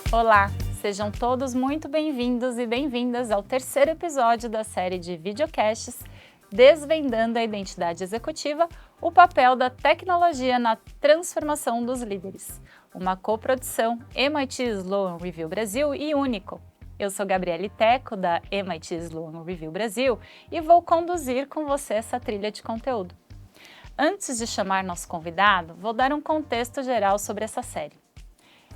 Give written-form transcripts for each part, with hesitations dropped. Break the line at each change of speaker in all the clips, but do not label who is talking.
Olá, sejam todos muito bem-vindos e bem-vindas ao terceiro episódio da série de videocasts Desvendando a Identidade Executiva, o papel da tecnologia na transformação dos líderes, uma coprodução MIT Sloan Review Brasil e Único. Eu sou Gabriele Teco, da MIT Sloan Review Brasil, e vou conduzir com você essa trilha de conteúdo. Antes de chamar nosso convidado, vou dar um contexto geral sobre essa série.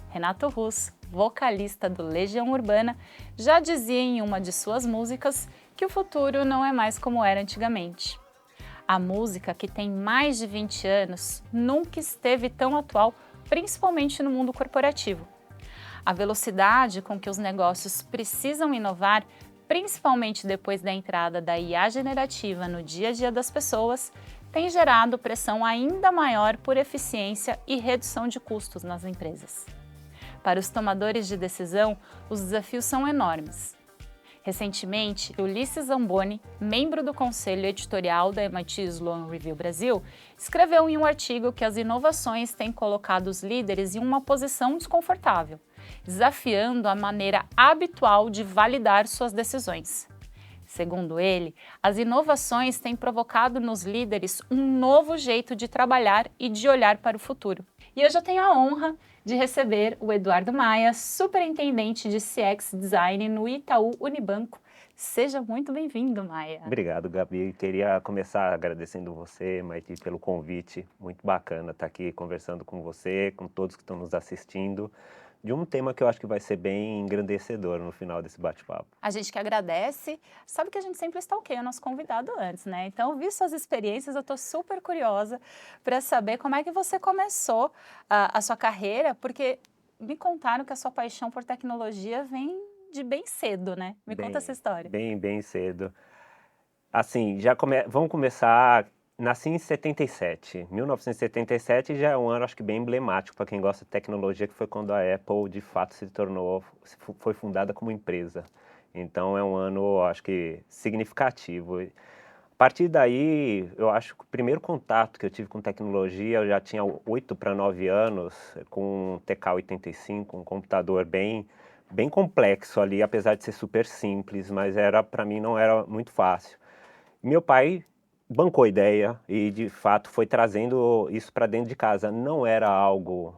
Renato Russo, vocalista do Legião Urbana, já dizia em uma de suas músicas que o futuro não é mais como era antigamente. A música, que tem mais de 20 anos, nunca esteve tão atual, principalmente no mundo corporativo. A velocidade com que os negócios precisam inovar, principalmente depois da entrada da IA generativa no dia a dia das pessoas, tem gerado pressão ainda maior por eficiência e redução de custos nas empresas. Para os tomadores de decisão, os desafios são enormes. Recentemente, Ulisses Zamboni, membro do conselho editorial da MIT Sloan Review Brasil, escreveu em um artigo que as inovações têm colocado os líderes em uma posição desconfortável, desafiando a maneira habitual de validar suas decisões. Segundo ele, as inovações têm provocado nos líderes um novo jeito de trabalhar e de olhar para o futuro. E hoje eu tenho a honra de receber o Eduardo Maia, superintendente de CX Design no Itaú Unibanco. Seja muito bem-vindo, Maia.
Obrigado, Gabi. Queria começar agradecendo você, Maiti, pelo convite. Muito bacana estar aqui conversando com você, com todos que estão nos assistindo, de um tema que eu acho que vai ser bem engrandecedor no final desse bate-papo.
A gente que agradece. Sabe que a gente sempre stalkeia o nosso convidado antes, né? Então, vi suas experiências, eu estou super curiosa para saber como é que você começou a sua carreira, porque me contaram que a sua paixão por tecnologia vem de bem cedo, né? Me conta essa história.
Bem cedo. Assim, vamos começar. Nasci em 77. 1977 já é um ano, acho que bem emblemático para quem gosta de tecnologia, que foi quando a Apple, de fato, foi fundada como empresa. Então, é um ano, acho que, significativo. A partir daí, eu acho que o primeiro contato que eu tive com tecnologia, eu já tinha 8 para 9 anos, com um TK-85, um computador bem complexo ali, apesar de ser super simples, mas para mim não era muito fácil. Meu pai bancou a ideia e, de fato, foi trazendo isso para dentro de casa. Não era algo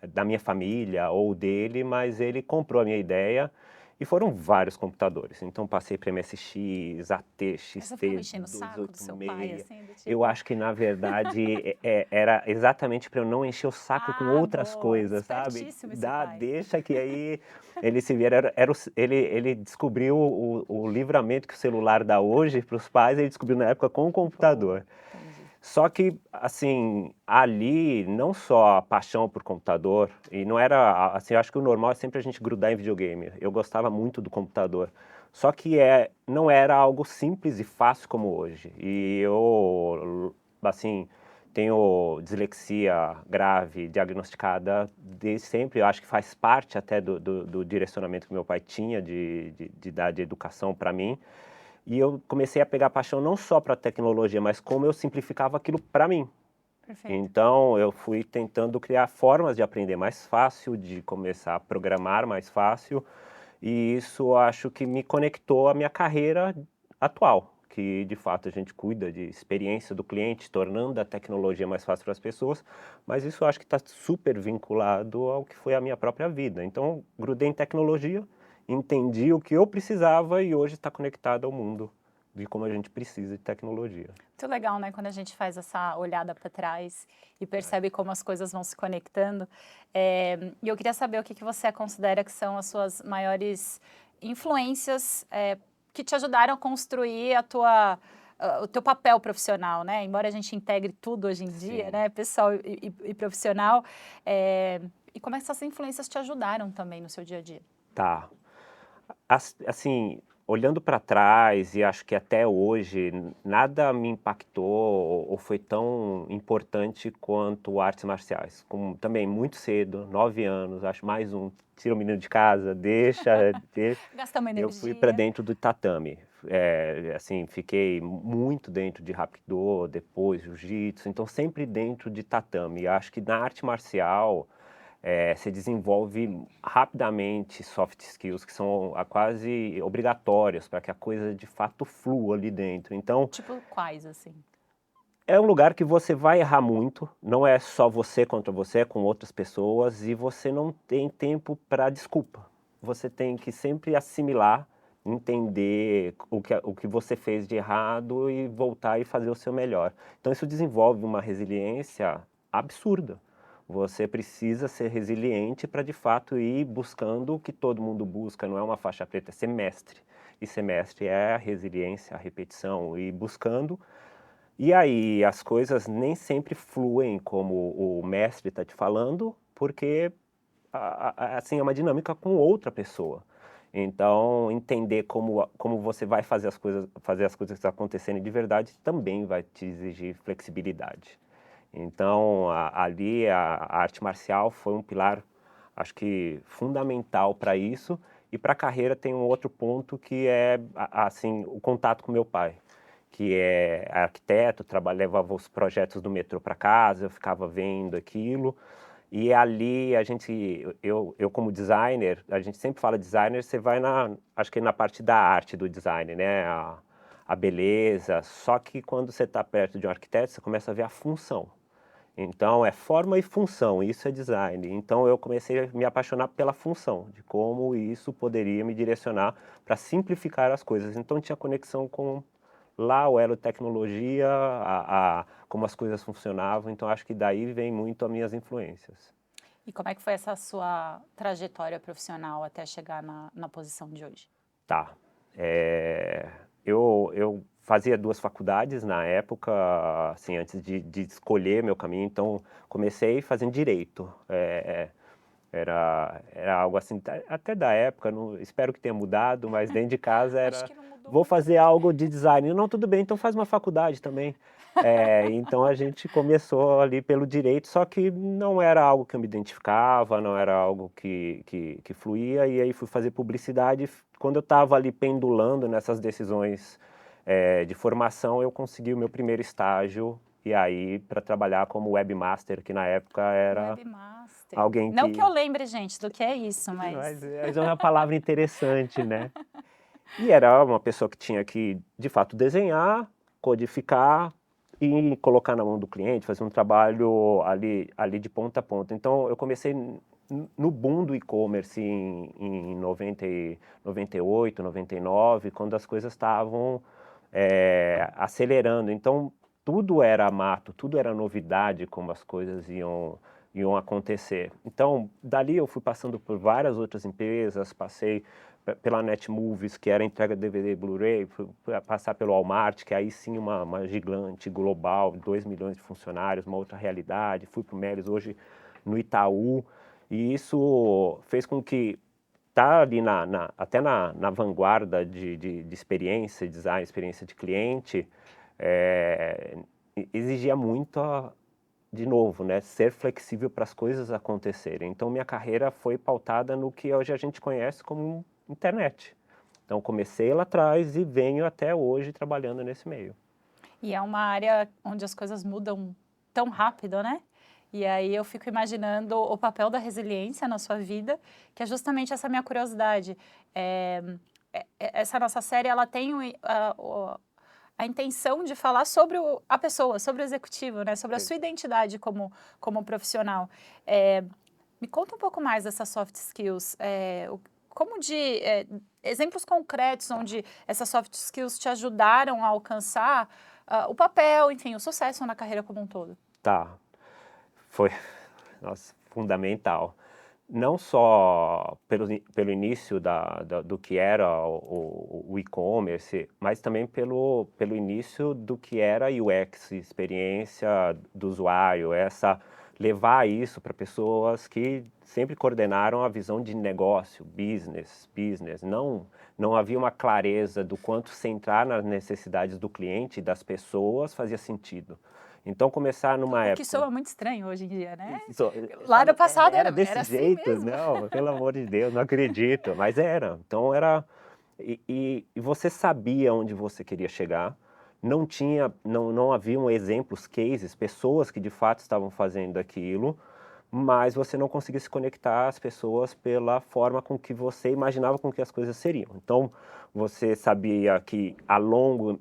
da minha família ou dele, mas ele comprou a minha ideia e foram vários computadores. Então, passei para MSX, AT,
Você ficava
XT,
enchendo o saco do seu pai,
286.
assim, do tipo...
Eu acho que, na verdade, era exatamente para eu não encher o saco com outras
boa,
coisas, sabe?
espertíssimo esse pai.
Deixa que aí ele se vier. Ele descobriu o livramento que o celular dá hoje para os pais, ele descobriu na época com o computador.
Entendi.
Só que, assim, ali, não só a paixão por computador, e não era, assim, eu acho que o normal é sempre a gente grudar em videogame. Eu gostava muito do computador. Só que não era algo simples e fácil como hoje. E eu, assim, tenho dislexia grave, diagnosticada desde sempre. Eu acho que faz parte até do direcionamento que meu pai tinha de dar de educação para mim. E eu comecei a pegar paixão não só para a tecnologia, mas como eu simplificava aquilo para mim.
Perfeito.
Então, eu fui tentando criar formas de aprender mais fácil, de começar a programar mais fácil, e isso acho que me conectou à minha carreira atual, que de fato a gente cuida de experiência do cliente, tornando a tecnologia mais fácil para as pessoas, mas isso acho que está super vinculado ao que foi a minha própria vida. Então, grudei em tecnologia, entendi o que eu precisava e hoje está conectado ao mundo de como a gente precisa de tecnologia.
Muito legal, né, quando a gente faz essa olhada para trás e percebe como as coisas vão se conectando. E eu queria saber o que você considera que são as suas maiores influências que te ajudaram a construir o teu papel profissional, né? Embora a gente integre tudo hoje em dia, né, pessoal e profissional. E como é que essas influências te ajudaram também no seu dia a dia?
Tá. Assim, olhando para trás e acho que até hoje, nada me impactou ou foi tão importante quanto artes marciais. Também muito cedo, 9 anos, acho mais um, tira o menino de casa,
Gasta uma
eu fui para
energia.
dentro do tatame. Assim, fiquei muito dentro de Hapkido, depois Jiu-Jitsu, então sempre dentro de tatame. Acho que na arte marcial Você desenvolve rapidamente soft skills que são quase obrigatórias para que a coisa de fato flua ali dentro. Então,
Tipo, quais, assim?
é um lugar que você vai errar muito, não é só você contra você, é com outras pessoas, e você não tem tempo para desculpa. Você tem que sempre assimilar, entender o que você fez de errado e voltar e fazer o seu melhor. Então isso desenvolve uma resiliência absurda. Você precisa ser resiliente para de fato ir buscando o que todo mundo busca, não é uma faixa preta, é ser mestre. E ser mestre é a resiliência, a repetição, e buscando. E aí as coisas nem sempre fluem como o mestre está te falando, porque assim é uma dinâmica com outra pessoa. Então entender como você vai fazer as coisas acontecerem de verdade também vai te exigir flexibilidade. Então ali a arte marcial foi um pilar, acho que fundamental para isso. E para a carreira tem um outro ponto que é assim o contato com meu pai, que é arquiteto, levava os projetos do metrô para casa, eu ficava vendo aquilo. E ali eu como designer, a gente sempre fala designer, você vai acho que na parte da arte do design, né? A beleza, só que quando você está perto de um arquiteto, você começa a ver a função. Então é forma e função, isso é design. Então eu comecei a me apaixonar pela função, de como isso poderia me direcionar para simplificar as coisas. Então tinha conexão com lá o elo tecnologia, como as coisas funcionavam. Então acho que daí vem muito as minhas influências.
E como é que foi essa sua trajetória profissional até chegar na posição de hoje?
Tá. Eu fazia 2 faculdades na época, assim, antes de escolher meu caminho, então comecei fazendo direito. Era algo assim, até da época, não, espero que tenha mudado, mas dentro de casa
Acho
era,
que não mudou
vou
muita
fazer
coisa.
algo de design. Não, tudo bem, então faz uma faculdade também. Então a gente começou ali pelo direito, só que não era algo que eu me identificava, não era algo que fluía, e aí fui fazer publicidade. Quando eu estava ali pendulando nessas decisões de formação, eu consegui o meu primeiro estágio, e aí para trabalhar como webmaster, que na época era
Webmaster.
alguém
Não que eu
que...
lembre, gente, do que é isso, mas...
Mas é uma palavra interessante, né? E era uma pessoa que tinha que, de fato, desenhar, codificar e colocar na mão do cliente, fazer um trabalho ali de ponta a ponta. Então, eu comecei no boom do e-commerce em 98, 99, quando as coisas estavam acelerando. Então, tudo era mato, tudo era novidade, como as coisas iam acontecer. Então, dali eu fui passando por várias outras empresas, passei pela Netmovies, que era entrega de DVD e Blu-ray, passar pelo Walmart, que aí sim uma gigante global, 2 milhões de funcionários, uma outra realidade. Fui para o Melios, hoje no Itaú, e isso fez com que tá ali até na vanguarda de experiência, design, experiência de cliente, exigia muito, de novo, né, ser flexível para as coisas acontecerem. Então minha carreira foi pautada no que hoje a gente conhece como internet. Então comecei lá atrás e venho até hoje trabalhando nesse meio.
E é uma área onde as coisas mudam tão rápido, né? E aí eu fico imaginando o papel da resiliência na sua vida, que é justamente essa minha curiosidade. Essa nossa série, ela tem a intenção de falar sobre a pessoa, sobre o executivo, né? Sobre a sua identidade como profissional. Me conta um pouco mais dessas soft skills. Exemplos concretos onde essas soft skills te ajudaram a alcançar o papel, enfim, o sucesso na carreira como um todo.
Tá, foi, nossa, fundamental. Não só pelo início do que era o e-commerce, mas também pelo início do que era UX, experiência do usuário, levar isso para pessoas que sempre coordenaram a visão de negócio, business, não havia uma clareza do quanto centrar nas necessidades do cliente e das pessoas fazia sentido. Então começar numa
O que
época...
soa muito estranho hoje em dia, né?
Isso,
Lá no passado
era desse
era assim
jeito,
mesmo.
não, pelo amor de Deus, não acredito, mas era. Então era, e você sabia onde você queria chegar, não haviam exemplos, cases, pessoas que de fato estavam fazendo aquilo, mas você não conseguia se conectar às pessoas pela forma com que você imaginava com que as coisas seriam. Então, você sabia que a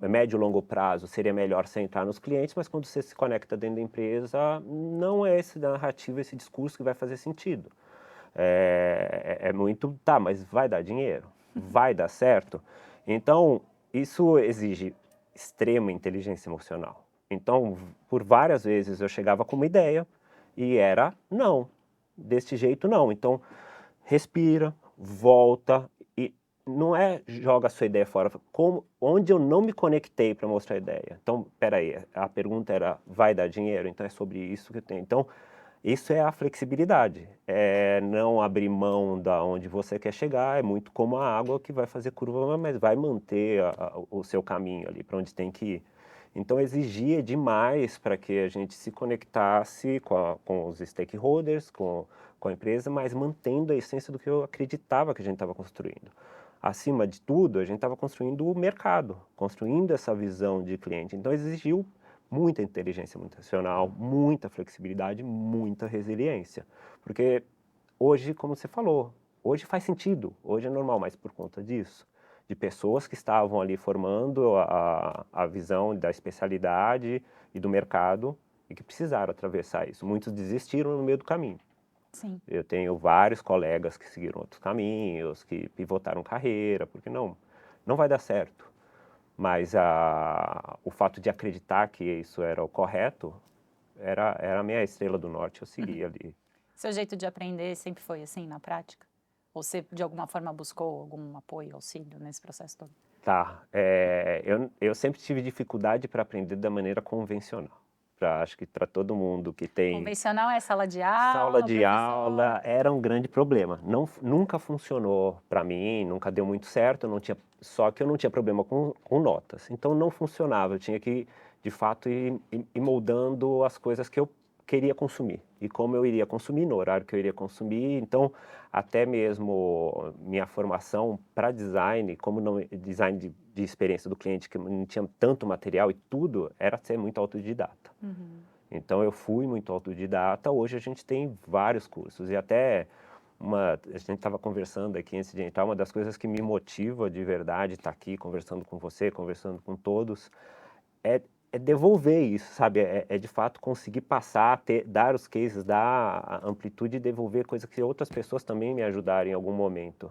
médio e longo prazo seria melhor você entrar nos clientes, mas quando você se conecta dentro da empresa, não é esse narrativo, esse discurso que vai fazer sentido. É muito, tá, mas vai dar dinheiro? Vai dar certo? Então, isso exige extrema inteligência emocional. Então, por várias vezes eu chegava com uma ideia e era não, deste jeito não. Então, respira, volta e não é joga a sua ideia fora. Onde eu não me conectei para mostrar a ideia? Então, peraí, a pergunta era, vai dar dinheiro? Então é sobre isso que eu tenho. Então, isso é a flexibilidade, é não abrir mão da onde você quer chegar, é muito como a água que vai fazer curva, mas vai manter o seu caminho ali para onde tem que ir. Então exigia demais para que a gente se conectasse com os stakeholders, com a empresa, mas mantendo a essência do que eu acreditava que a gente estava construindo. Acima de tudo, a gente estava construindo o mercado, construindo essa visão de cliente. Então exigiu muita inteligência emocional, muita flexibilidade, muita resiliência. Porque hoje, como você falou, hoje faz sentido, hoje é normal, mas por conta disso, de pessoas que estavam ali formando a visão da especialidade e do mercado e que precisaram atravessar isso. Muitos desistiram no meio do caminho.
Sim.
Eu tenho vários colegas que seguiram outros caminhos, que pivotaram carreira, porque não vai dar certo. Mas o fato de acreditar que isso era o correto era a minha estrela do norte, eu seguia ali.
Seu jeito de aprender sempre foi assim, na prática? Ou você, de alguma forma, buscou algum apoio, auxílio nesse processo todo?
Tá, eu sempre tive dificuldade para aprender da maneira convencional. Acho que para todo mundo que tem
Convencional é sala de
sala
aula,
de
professor?
aula, era um grande problema. Nunca funcionou para mim, nunca deu muito certo, só que eu não tinha problema com notas. Então não funcionava, eu tinha que, de fato, ir moldando as coisas que eu queria consumir. E como eu iria consumir, no horário que eu iria consumir. Então, até mesmo minha formação para design, como não, design de experiência do cliente, que não tinha tanto material e tudo, era ser muito autodidata.
Uhum.
Então eu fui muito autodidata, hoje a gente tem vários cursos e até a gente estava conversando aqui antes de entrar, uma das coisas que me motiva de verdade estar aqui conversando com você, conversando com todos, é devolver isso, sabe? É de fato conseguir passar, dar os cases, dar a amplitude e devolver coisas que outras pessoas também me ajudaram em algum momento.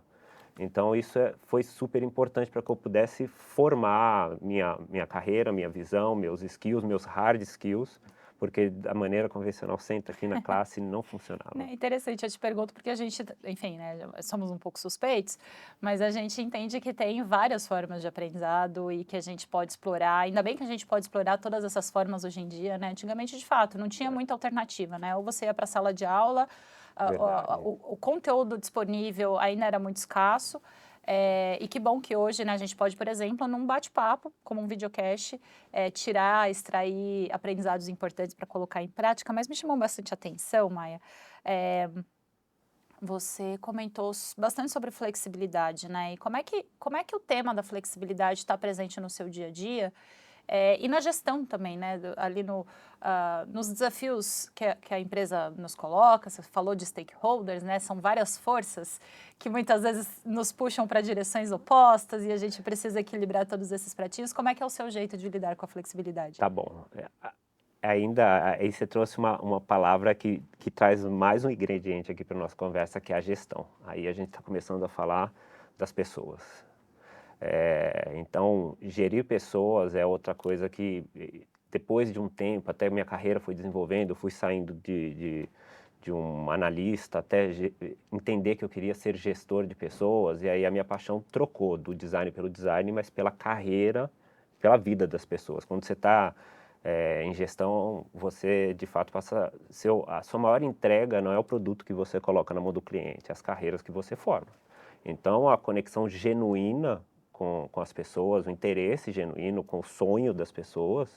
Então isso foi super importante para que eu pudesse formar minha carreira, minha visão, meus skills, meus hard skills, porque da maneira convencional, senta aqui na classe, não funcionava.
É interessante, eu te pergunto porque a gente, enfim, né, somos um pouco suspeitos, mas a gente entende que tem várias formas de aprendizado e que a gente pode explorar, ainda bem que a gente pode explorar todas essas formas hoje em dia, né? Antigamente, de fato, não tinha muita alternativa, né? Ou você ia para a sala de aula,
Verdade.
o conteúdo disponível ainda era muito escasso. E que bom que hoje, né, a gente pode, por exemplo, num bate-papo, como um videocast, extrair aprendizados importantes para colocar em prática. Mas me chamou bastante atenção, Maia, é, você comentou bastante sobre flexibilidade, né? E como é que o tema da flexibilidade está presente no seu dia a dia? E na gestão também, né? Ali nos desafios que a empresa nos coloca, você falou de stakeholders, né? São várias forças que muitas vezes nos puxam para direções opostas e a gente precisa equilibrar todos esses pratinhos. Como é que é o seu jeito de lidar com a flexibilidade?
Tá bom. Ainda aí você trouxe uma palavra que traz mais um ingrediente aqui para nossa conversa, que é a gestão. Aí a gente está começando a falar das pessoas. Então, gerir pessoas é outra coisa que, depois de um tempo, até minha carreira foi desenvolvendo, fui saindo de um analista até entender que eu queria ser gestor de pessoas, e aí a minha paixão trocou do design pelo design, mas pela carreira, pela vida das pessoas. Quando você está em gestão, você de fato passa. A sua maior entrega não é o produto que você coloca na mão do cliente, é as carreiras que você forma. Então, a conexão genuína com as pessoas, o interesse genuíno com o sonho das pessoas,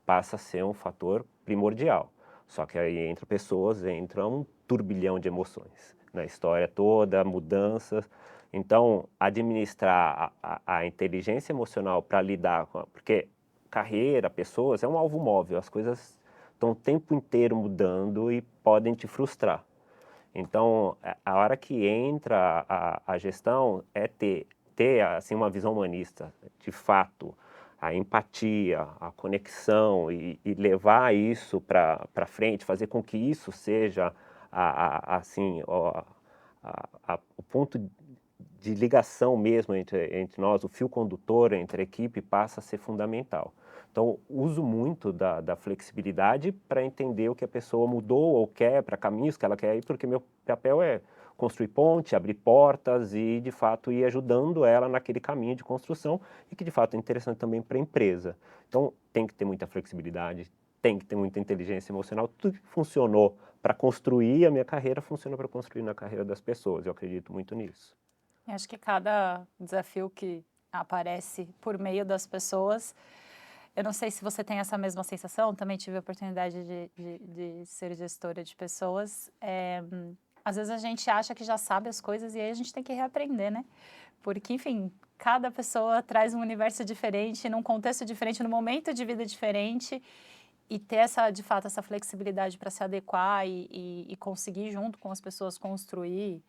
passa a ser um fator primordial. Só que aí entre pessoas entra um turbilhão de emoções na história toda, mudanças. Então, administrar a inteligência emocional para lidar com. Porque carreira, pessoas, é um alvo móvel, as coisas estão o tempo inteiro mudando e podem te frustrar. Então, a hora que entra a gestão é ter assim, uma visão humanista, de fato, a empatia, a conexão e levar isso para frente, fazer com que isso seja assim, o ponto de ligação mesmo entre nós, o fio condutor entre a equipe passa a ser fundamental. Então, uso muito da flexibilidade para entender o que a pessoa mudou ou quer, para caminhos que ela quer ir, porque meu papel é construir ponte, abrir portas e, de fato, ir ajudando ela naquele caminho de construção e que, de fato, é interessante também para a empresa. Então, tem que ter muita flexibilidade, tem que ter muita inteligência emocional. Tudo que funcionou para construir a minha carreira, funciona para construir na carreira das pessoas. Eu acredito muito nisso.
Eu acho que cada desafio que aparece por meio das pessoas, eu não sei se você tem essa mesma sensação, também tive a oportunidade de ser gestora de pessoas. Às vezes a gente acha que já sabe as coisas e aí a gente tem que reaprender, né? Porque, enfim, cada pessoa traz um universo diferente, num contexto diferente, num momento de vida diferente, e ter essa, de fato, essa flexibilidade para se adequar e conseguir, junto com as pessoas, construir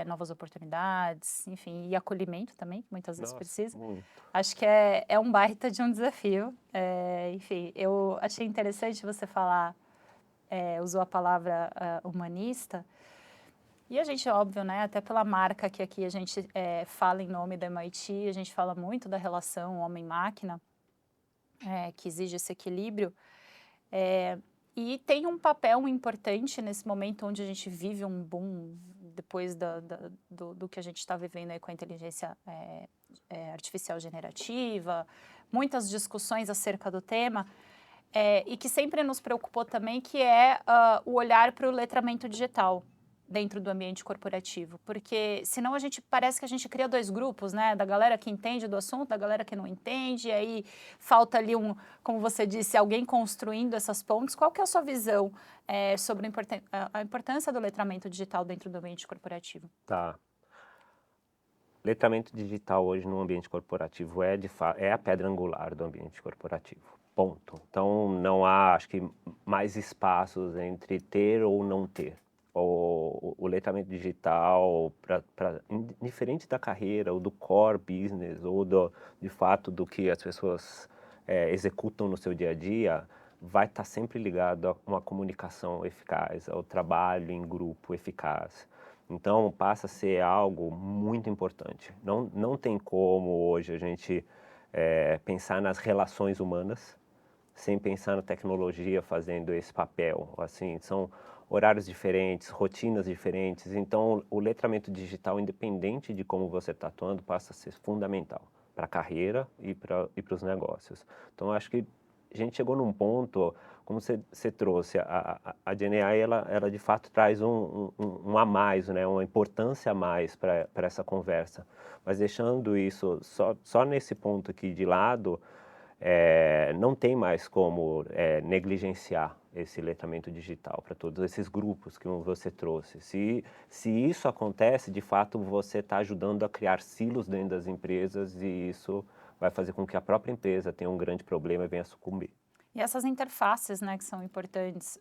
novas oportunidades, enfim, e acolhimento também, que muitas vezes
Nossa,
precisa.
muito.
Acho que é um baita de um desafio. Enfim, eu achei interessante você falar, usou a palavra humanista, e a gente, óbvio, né, até pela marca que aqui a gente fala em nome da MIT, a gente fala muito da relação homem-máquina, que exige esse equilíbrio, e tem um papel importante nesse momento onde a gente vive um boom depois do que a gente está vivendo aí com a inteligência artificial generativa, muitas discussões acerca do tema, e que sempre nos preocupou também, que é o olhar para o letramento digital dentro do ambiente corporativo, porque senão a gente parece que a gente cria dois grupos, né, da galera que entende do assunto, da galera que não entende, e aí falta ali como você disse, alguém construindo essas pontes. Qual que é a sua visão sobre a importância do letramento digital dentro do ambiente corporativo?
Tá. Letramento digital hoje no ambiente corporativo é a pedra angular do ambiente corporativo. Ponto. Então não há, acho que, mais espaços entre ter ou não ter. O letramento digital, indiferente da carreira, ou do core business, ou de fato do que as pessoas executam no seu dia a dia, vai estar sempre ligado a uma comunicação eficaz, ao trabalho em grupo eficaz. Então, passa a ser algo muito importante. Não tem como hoje a gente pensar nas relações humanas sem pensar na tecnologia fazendo esse papel. Assim, são horários diferentes, rotinas diferentes. Então, o letramento digital, independente de como você está atuando, passa a ser fundamental para a carreira e para os negócios. Então, acho que a gente chegou num ponto, como você trouxe, a GenAI, ela de fato traz um a mais, né? Uma importância a mais para essa conversa. Mas deixando isso só nesse ponto aqui de lado, não tem mais como negligenciar esse letramento digital para todos esses grupos que você trouxe. Se isso acontece, de fato, você está ajudando a criar silos dentro das empresas e isso vai fazer com que a própria empresa tenha um grande problema e venha a sucumbir.
E essas interfaces, né, que são importantes.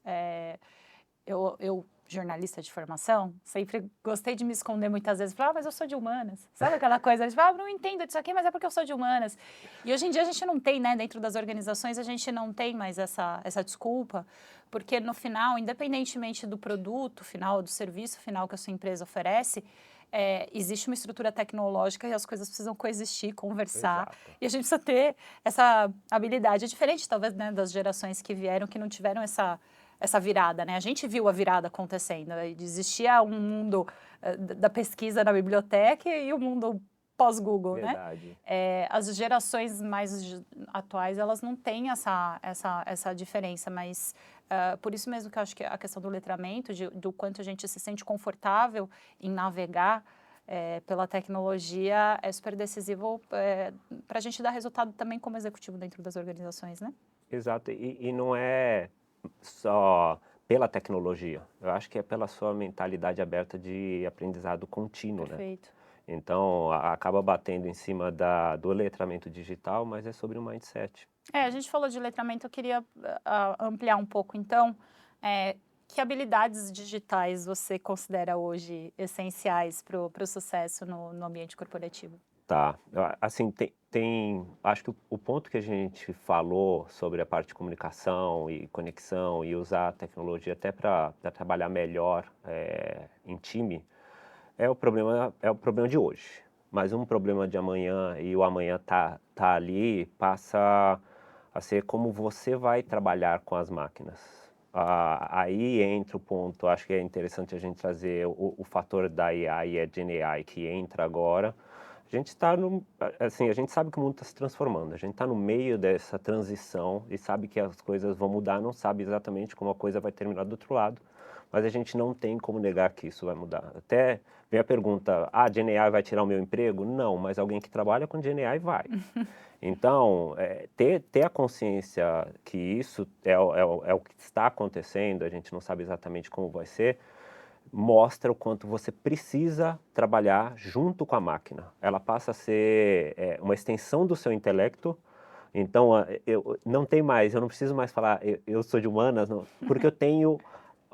Eu, jornalista de formação, sempre gostei de me esconder muitas vezes. Falava, mas eu sou de humanas. Sabe aquela coisa? Eles falam, não entendo disso aqui, mas é porque eu sou de humanas. E hoje em dia a gente não tem, né, dentro das organizações, a gente não tem mais essa desculpa, porque no final, independentemente do produto final, do serviço final que a sua empresa oferece, existe uma estrutura tecnológica e as coisas precisam coexistir, conversar.
Exato.
E a gente precisa ter essa habilidade. É diferente, talvez, né, das gerações que vieram, que não tiveram essa virada, né? A gente viu a virada acontecendo. Existia um mundo da pesquisa na biblioteca e o mundo pós-Google, né?
Verdade.
As gerações mais atuais, elas não têm essa diferença, mas por isso mesmo que eu acho que a questão do letramento, do quanto a gente se sente confortável em navegar pela tecnologia, é super decisivo para a gente dar resultado também como executivo dentro das organizações, né?
Exato. E não é só pela tecnologia. Eu acho que é pela sua mentalidade aberta de aprendizado contínuo, né?
Perfeito.
Então, acaba batendo em cima do letramento digital, mas é sobre o mindset.
A gente falou de letramento, eu queria ampliar um pouco. Então, que habilidades digitais você considera hoje essenciais para o sucesso no ambiente corporativo?
Tá, assim, acho que o ponto que a gente falou sobre a parte de comunicação e conexão e usar a tecnologia até para trabalhar melhor, em time, é o problema de hoje. Mas um problema de amanhã e o amanhã tá ali, passa a ser como você vai trabalhar com as máquinas. Aí entra o ponto, acho que é interessante a gente trazer o fator da AI e a Gen AI que entra agora. A gente está assim, a gente sabe que o mundo está se transformando, a gente está no meio dessa transição e sabe que as coisas vão mudar, não sabe exatamente como a coisa vai terminar do outro lado, mas a gente não tem como negar que isso vai mudar. Até vem a pergunta, Gen AI vai tirar o meu emprego? Não, mas alguém que trabalha com Gen AI vai. Então, ter a consciência que isso é o que está acontecendo, a gente não sabe exatamente como vai ser, mostra o quanto você precisa trabalhar junto com a máquina. Ela passa a ser uma extensão do seu intelecto. Então, eu não preciso mais falar, eu sou de humanas, não, porque eu tenho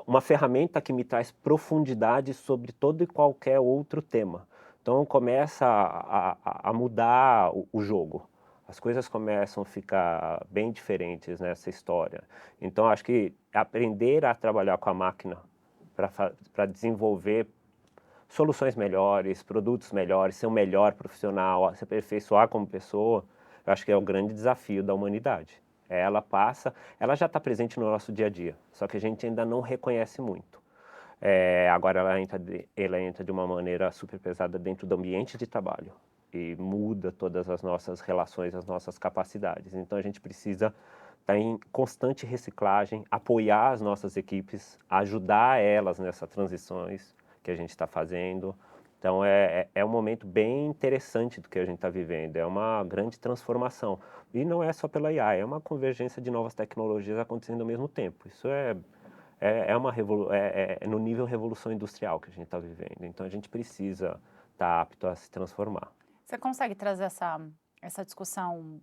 uma ferramenta que me traz profundidade sobre todo e qualquer outro tema. Então começa a mudar o jogo. As coisas começam a ficar bem diferentes nessa história. Então acho que aprender a trabalhar com a máquina para desenvolver soluções melhores, produtos melhores, ser um melhor profissional, se aperfeiçoar como pessoa, eu acho que é o grande desafio da humanidade. Ela já está presente no nosso dia a dia, só que a gente ainda não reconhece muito. Agora ela entra de uma maneira super pesada dentro do ambiente de trabalho e muda todas as nossas relações, as nossas capacidades. Então a gente precisa estar em constante reciclagem, apoiar as nossas equipes, ajudar elas nessas transições que a gente está fazendo. Então é um momento bem interessante do que a gente está vivendo, é uma grande transformação. E não é só pela IA, é uma convergência de novas tecnologias acontecendo ao mesmo tempo. Isso é no nível revolução industrial que a gente está vivendo. Então a gente precisa estar apto a se transformar.
Você consegue trazer essa discussão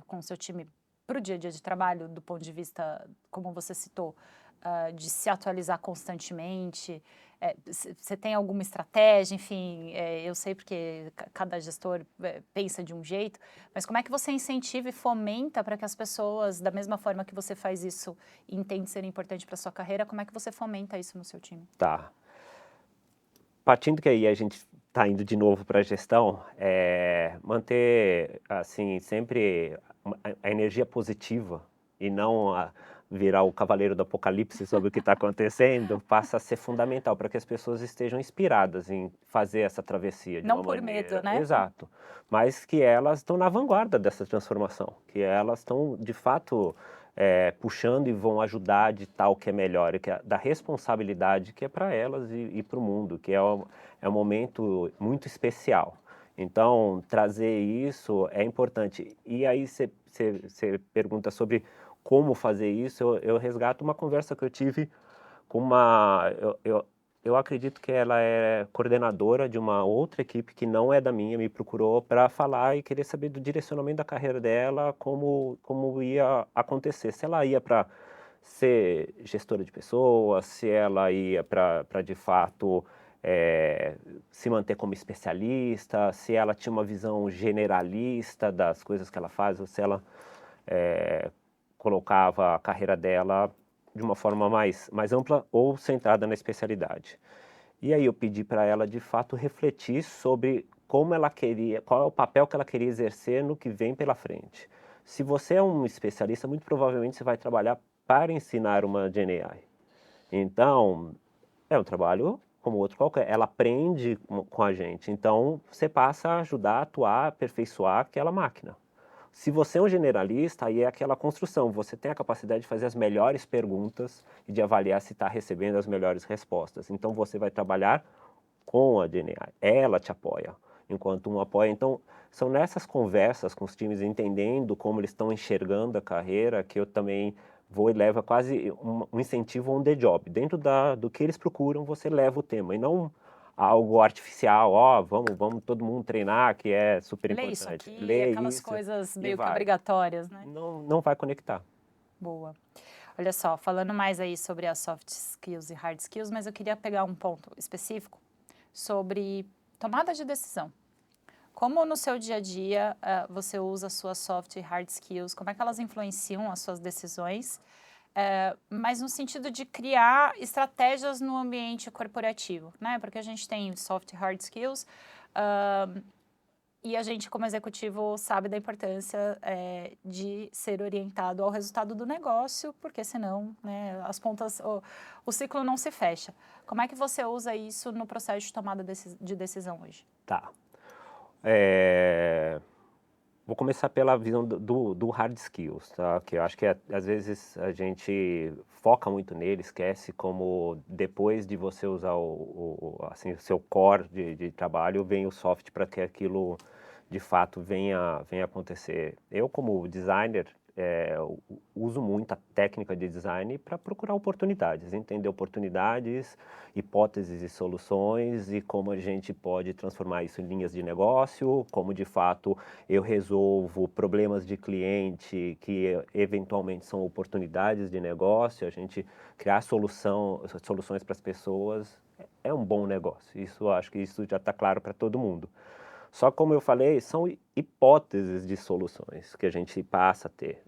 com o seu time para o dia a dia de trabalho, do ponto de vista, como você citou, de se atualizar constantemente? Você tem alguma estratégia? Enfim, eu sei porque cada gestor pensa de um jeito, mas como é que você incentiva e fomenta para que as pessoas, da mesma forma que você faz isso e entende ser importante para sua carreira, como é que você fomenta isso no seu time?
Tá. Partindo que aí a gente está indo de novo para a gestão, manter, assim, sempre a energia positiva e não virar o cavaleiro do apocalipse sobre o que está acontecendo, passa a ser fundamental para que as pessoas estejam inspiradas em fazer essa travessia de
Não
uma
por medo,
maneira.
né?
Exato. Mas que elas estão na vanguarda dessa transformação, que elas estão, de fato, puxando e vão ajudar de tal que é melhor, da responsabilidade que é para elas e para o mundo, que é um momento muito especial. Então, trazer isso é importante. E aí você pergunta sobre como fazer isso, eu resgato uma conversa que eu tive com eu acredito que ela é coordenadora de uma outra equipe que não é da minha, me procurou para falar e querer saber do direcionamento da carreira dela, como ia acontecer. Se ela ia para ser gestora de pessoas, se ela ia para de fato se manter como especialista, se ela tinha uma visão generalista das coisas que ela faz, ou se ela eh, colocava a carreira dela de uma forma mais ampla ou centrada na especialidade. E aí eu pedi para ela, de fato, refletir sobre como ela queria, qual é o papel que ela queria exercer no que vem pela frente. Se você é um especialista, muito provavelmente você vai trabalhar para ensinar uma Gen AI. Então, é um trabalho como outro qualquer. Ela aprende com a gente. Então, você passa a ajudar a atuar, aperfeiçoar aquela máquina. Se você é um generalista, aí é aquela construção. Você tem a capacidade de fazer as melhores perguntas e de avaliar se está recebendo as melhores respostas. Então, você vai trabalhar com a DNA. Ela te apoia, enquanto um apoia. Então, são nessas conversas com os times, entendendo como eles estão enxergando a carreira, que eu também vou e levo quase um incentivo on the job. Dentro do que eles procuram, você leva o tema. E não algo artificial, ó, vamos todo mundo treinar, que é super
Lê isso
importante.
aqui,
Lê
aquelas
isso
coisas
e
meio que
vai.
obrigatórias, né?
Não vai conectar.
Boa. Olha só, falando mais aí sobre as soft skills e hard skills, mas eu queria pegar um ponto específico sobre tomada de decisão. Como no seu dia a dia você usa as suas soft e hard skills? Como é que elas influenciam as suas decisões? Mas no sentido de criar estratégias no ambiente corporativo, né? Porque a gente tem soft e hard skills, e a gente, como executivo, sabe da importância de ser orientado ao resultado do negócio, porque senão, né, as pontas, o ciclo não se fecha. Como é que você usa isso no processo de tomada de decisão hoje?
Tá. É, Vou começar pela visão do hard skills, tá? Que eu acho que às vezes a gente foca muito nele, esquece como depois de você usar assim, o seu core de trabalho, vem o soft para que aquilo de fato venha acontecer. Eu, como designer, uso muito a técnica de design para procurar oportunidades, entender oportunidades, hipóteses e soluções e como a gente pode transformar isso em linhas de negócio, como de fato eu resolvo problemas de cliente que eventualmente são oportunidades de negócio, a gente criar soluções para as pessoas é um bom negócio. Isso acho que isso já está claro para todo mundo. Só como eu falei, são hipóteses de soluções que a gente passa a ter.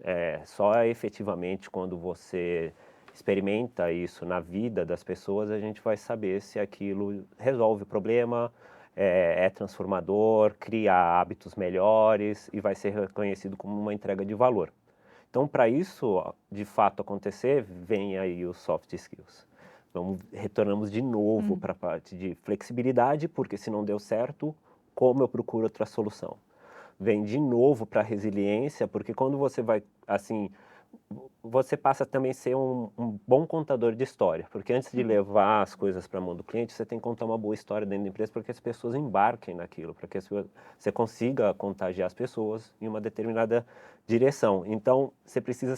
Só efetivamente quando você experimenta isso na vida das pessoas, a gente vai saber se aquilo resolve o problema, é transformador, cria hábitos melhores e vai ser reconhecido como uma entrega de valor. Então, para isso de fato acontecer, vem aí os soft skills. Retornamos de novo para a parte de flexibilidade, porque se não deu certo, como eu procuro outra solução? Vem de novo para a resiliência, porque quando você vai, assim, você passa também a ser um bom contador de história, porque antes de levar as coisas para a mão do cliente, você tem que contar uma boa história dentro da empresa para que as pessoas embarquem naquilo, para que você consiga contagiar as pessoas em uma determinada direção. Então, você precisa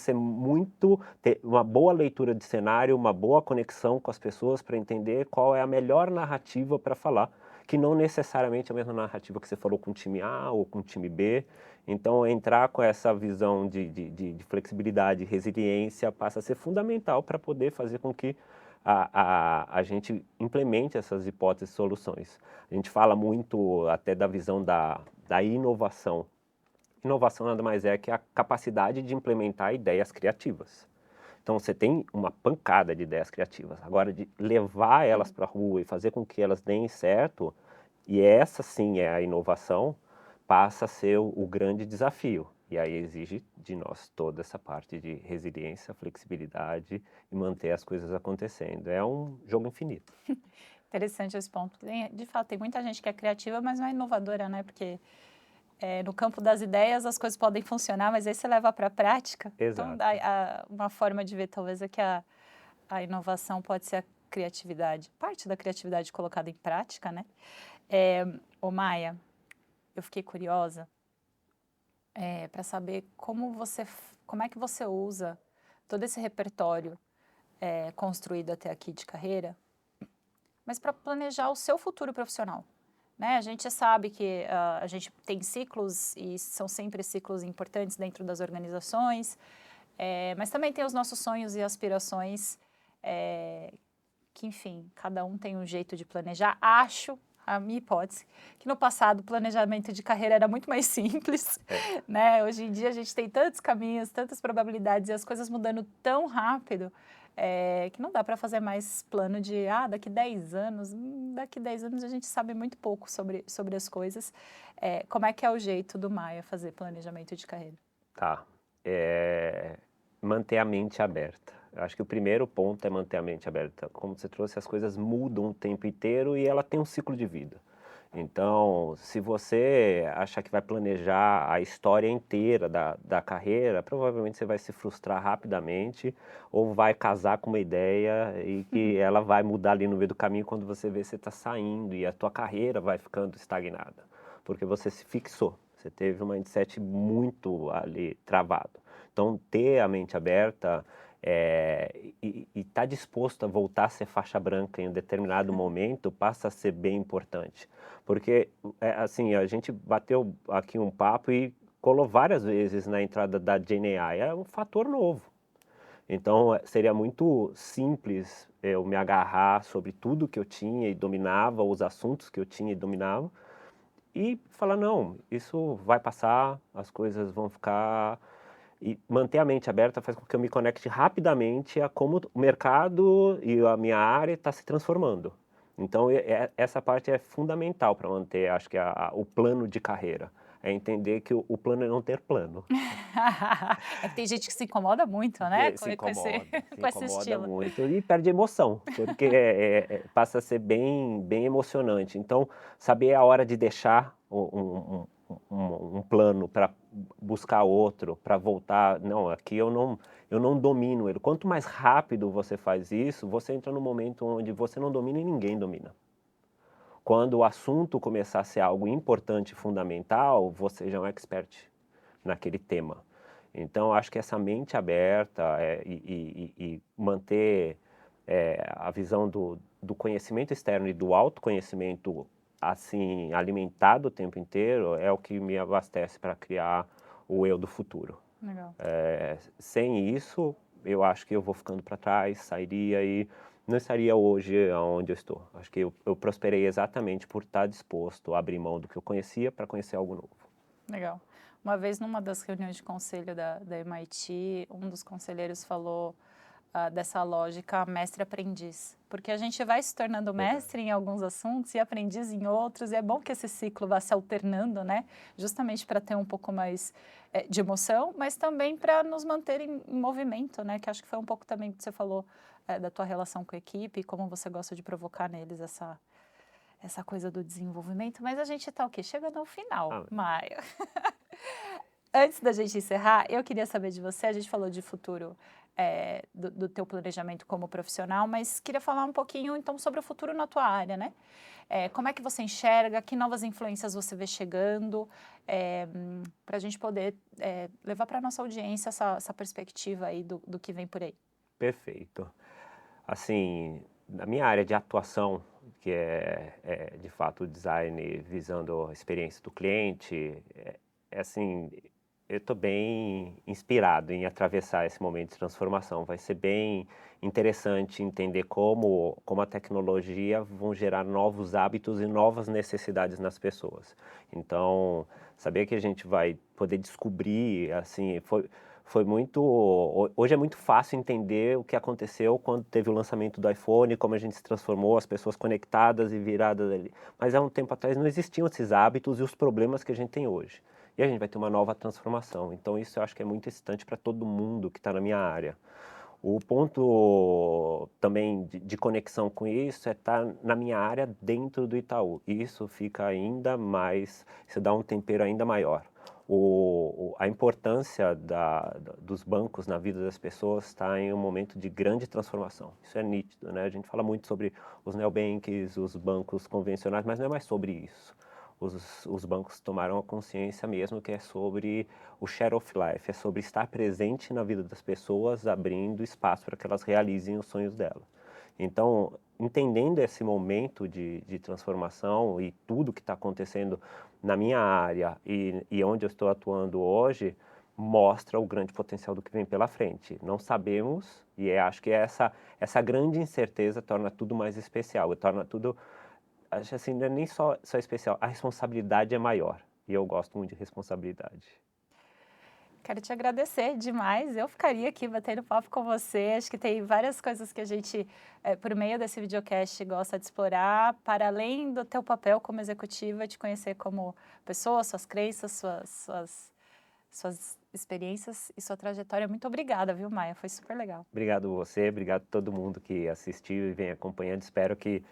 ter uma boa leitura de cenário, uma boa conexão com as pessoas para entender qual é a melhor narrativa para falar, que não necessariamente é a mesma narrativa que você falou com o time A ou com o time B. Então, entrar com essa visão de flexibilidade e resiliência passa a ser fundamental para poder fazer com que a gente implemente essas hipóteses e soluções. A gente fala muito até da visão da inovação. Inovação nada mais é que a capacidade de implementar ideias criativas. Então, você tem uma pancada de ideias criativas. Agora, de levar elas para a rua e fazer com que elas deem certo, e essa sim é a inovação, passa a ser o grande desafio. E aí exige de nós toda essa parte de resiliência, flexibilidade e manter as coisas acontecendo. É um jogo infinito.
Interessante esse ponto. De fato, tem muita gente que é criativa, mas não é inovadora, né? Porque no campo das ideias as coisas podem funcionar, mas aí você leva para a prática. Então,
Exato.
uma forma de ver talvez é que a inovação pode ser a criatividade, parte da criatividade colocada em prática, né? Ô Maia, eu fiquei curiosa para saber como é que você usa todo esse repertório construído até aqui de carreira, mas para planejar o seu futuro profissional. Né? A gente sabe que a gente tem ciclos e são sempre ciclos importantes dentro das organizações, mas também tem os nossos sonhos e aspirações, que, enfim, cada um tem um jeito de planejar. Acho, a minha hipótese, que no passado o planejamento de carreira era muito mais simples, né? Hoje em dia a gente tem tantos caminhos, tantas probabilidades e as coisas mudando tão rápido, que não dá para fazer mais plano de, daqui 10 anos, daqui 10 anos a gente sabe muito pouco sobre as coisas. Como é que é o jeito do Maia fazer planejamento de carreira?
Tá. Manter a mente aberta. Eu acho que o primeiro ponto é manter a mente aberta. Como você trouxe, as coisas mudam o tempo inteiro e ela tem um ciclo de vida. Então, se você achar que vai planejar a história inteira da carreira, provavelmente você vai se frustrar rapidamente ou vai casar com uma ideia e que ela vai mudar ali no meio do caminho quando você vê você está saindo e a tua carreira vai ficando estagnada, porque você se fixou, você teve um mindset muito ali travado. Então, ter a mente aberta e estar disposto a voltar a ser faixa branca em um determinado momento passa a ser bem importante. Porque, assim, a gente bateu aqui um papo e colou várias vezes na entrada da GenAI, é um fator novo. Então, seria muito simples eu me agarrar sobre tudo que eu tinha e dominava, os assuntos que eu tinha e dominava, e falar, não, isso vai passar, as coisas vão ficar... E manter a mente aberta faz com que eu me conecte rapidamente a como o mercado e a minha área está se transformando. Então, essa parte é fundamental para manter, acho que, o plano de carreira. É entender que o plano é não ter plano.
É que tem gente que se incomoda muito, né,
Se
com esse,
incomoda, se
com esse
incomoda
estilo.
muito e perde emoção, porque passa a ser bem emocionante. Então, saber a hora de deixar um plano para buscar outro, para voltar, não, aqui eu não domino ele. Quanto mais rápido você faz isso, você entra num momento onde você não domina e ninguém domina. Quando o assunto começar a ser algo importante e fundamental, você já é um expert naquele tema. Então, acho que essa mente aberta e manter a visão do conhecimento externo e do autoconhecimento assim alimentado o tempo inteiro é o que me abastece para criar o eu do futuro.
Legal.
Sem isso, eu acho que eu vou ficando para trás, sairia e não estaria hoje onde eu estou. Acho que eu prosperei exatamente por estar disposto a abrir mão do que eu conhecia para conhecer algo novo.
Legal. Uma vez, numa das reuniões de conselho da MIT, um dos conselheiros falou dessa lógica mestre-aprendiz. Porque a gente vai se tornando mestre em alguns assuntos e aprendiz em outros, e é bom que esse ciclo vá se alternando, né? Justamente para ter um pouco mais de emoção, mas também para nos manter em movimento, né? Que acho que foi um pouco também que você falou da tua relação com a equipe, como você gosta de provocar neles essa coisa do desenvolvimento. Mas a gente está o quê? Chegando ao final, Maia. Antes da gente encerrar, eu queria saber de você, a gente falou de futuro do teu planejamento como profissional, mas queria falar um pouquinho então sobre o futuro na tua área, né? Como é que você enxerga, que novas influências você vê chegando, para a gente poder levar para a nossa audiência essa perspectiva aí do que vem por aí.
Perfeito. Assim, na minha área de atuação, que é de fato o design visando a experiência do cliente, assim, eu estou bem inspirado em atravessar esse momento de transformação. Vai ser bem interessante entender como a tecnologia vão gerar novos hábitos e novas necessidades nas pessoas. Então, saber que a gente vai poder descobrir, assim, foi muito... Hoje é muito fácil entender o que aconteceu quando teve o lançamento do iPhone, como a gente se transformou, as pessoas conectadas e viradas ali. Mas há um tempo atrás não existiam esses hábitos e os problemas que a gente tem hoje. E a gente vai ter uma nova transformação. Então isso eu acho que é muito excitante para todo mundo que está na minha área. O ponto também de conexão com isso é estar na minha área dentro do Itaú. Isso fica ainda mais, isso dá um tempero ainda maior. A importância dos bancos na vida das pessoas está em um momento de grande transformação. Isso é nítido, né? A gente fala muito sobre os neobanks, os bancos convencionais, mas não é mais sobre isso. Os bancos tomaram a consciência mesmo que é sobre o share of life, é sobre estar presente na vida das pessoas, abrindo espaço para que elas realizem os sonhos delas. Então, entendendo esse momento de transformação e tudo que está acontecendo na minha área e onde eu estou atuando hoje, mostra o grande potencial do que vem pela frente. Não sabemos, e acho que essa grande incerteza torna tudo mais especial, torna tudo... Acho assim, não é nem só especial, a responsabilidade é maior. E eu gosto muito de responsabilidade.
Quero te agradecer demais. Eu ficaria aqui batendo papo com você. Acho que tem várias coisas que a gente, por meio desse videocast, gosta de explorar, para além do teu papel como executiva, te conhecer como pessoa, suas crenças, suas experiências e sua trajetória. Muito obrigada, viu, Maia? Foi super legal.
Obrigado você, obrigado a todo mundo que assistiu e vem acompanhando. Espero que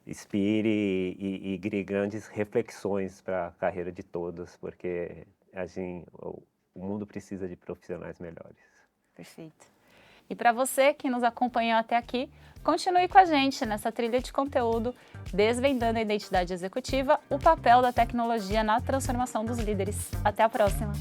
inspire e crie grandes reflexões para a carreira de todos, porque assim, o mundo precisa de profissionais melhores.
Perfeito. E para você que nos acompanhou até aqui, continue com a gente nessa trilha de conteúdo, desvendando a identidade executiva, o papel da tecnologia na transformação dos líderes. Até a próxima!